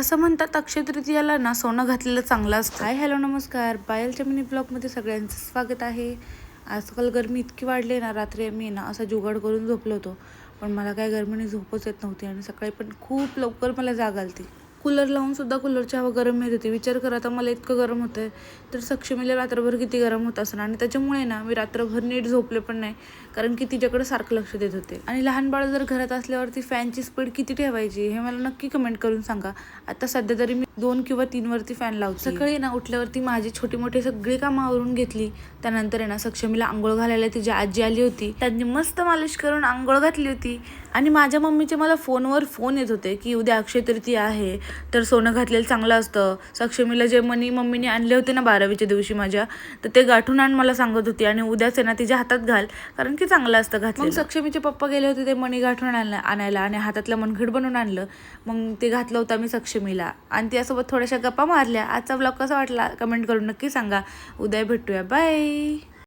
असं म्हणतात अक्षय तृतीयाला ना सोनं घातलेलं चांगलं असतं. हाय हॅलो नमस्कार, पायलच्या मिनी ब्लॉगमध्ये सगळ्यांचं स्वागत आहे. आजकाल गरमी इतकी वाढली ना, रात्री मी ना असा जुगाड करून झोपलो होतो, पण मला काय गरमीने झोपच येत नव्हती आणि सकाळी पण खूप लवकर मला जाग आली. कूलर लावून सुद्धा कूलरची हवा गरम येत होती. विचार करा, आता मला इतकं गरम होतंय तर सक्षमीला रात्रभर किती गरम होत असणार. आणि त्याच्यामुळे ना मी रात्रभर नीट झोपले पण नाही, कारण की तिच्याकडे सारखं लक्ष देत होते. आणि लहान बाळ जर घरात असल्यावरती फॅनची स्पीड किती ठेवायची हे मला नक्की कमेंट करून सांगा. आता सध्या तरी मी 2 किंवा 3 वरती फॅन लावते. सकाळी ना उठल्यावरती माझी छोटी मोठी सगळी कामं आवरून घेतली. त्यानंतर आहे ना सक्षमीला आंघोळ घालायला तिची आजी आली होती. त्यांनी मस्त मालिश करून आंघोळ घातली होती. आणि माझ्या मम्मीचे मला फोनवर फोन येत होते की उद्या अक्षय तृतीया आहे, तर सोनं घातलेलं चांगलं असतं. सक्षमीला जे मनी मम्मीने आणले होते ना 12वीच्या दिवशी माझ्या, तर ते गाठून आण मला सांगत होती. आणि उद्याच आहे ना तिच्या हातात घाल, कारण की चांगलं असतं घातलं. मग सक्षमीचे पप्पा गेले होते ते मणी गाठून आणायला आणि हातातलं मनघट बनवून आणलं. मग ते घातलं होतं मी सक्षमीला आणि त्यासोबत थोड्याशा गप्पा मारल्या. आजचा ब्लॉग कसा वाटला कमेंट करून नक्की सांगा. उद्या भेटूया, बाय.